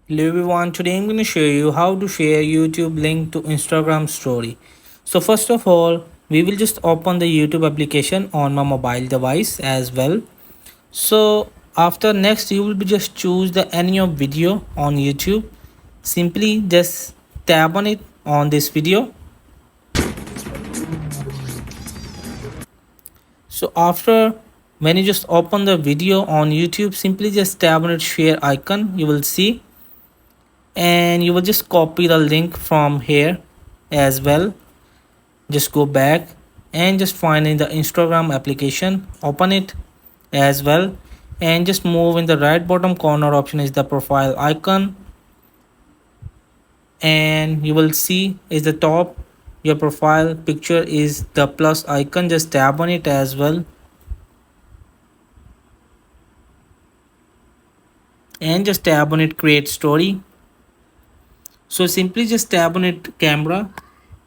Hello everyone, today I'm going to show you how to share YouTube link to Instagram story. So first of all, we will just open the YouTube application on my mobile device as well. So after next you will be just choose the any of video on YouTube. Simply just tap on it on this video. So after when you just open the video on YouTube, simply just tap on it share icon, you will see, and you will just copy the link from here as well. Just go back and just find in the Instagram application, open it as well, and just move in the right bottom corner option is the profile icon, and you will see is the top your profile picture is the plus icon. Just tap on it as well and just tap on it create story. So simply just tap on it camera,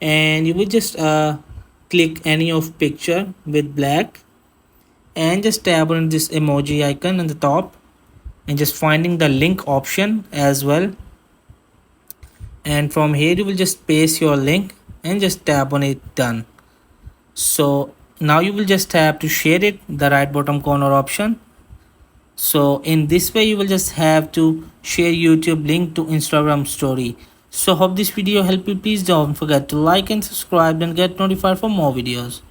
and you will just click any of picture with black, and just tap on this emoji icon on the top, and just finding the link option as well, and from here you will just paste your link and just tap on it done. So now you will just tap to share it, the right bottom corner option. So in this way you will just have to share YouTube link to Instagram story. So hope this video helped you. Please don't forget to like and subscribe and get notified for more videos.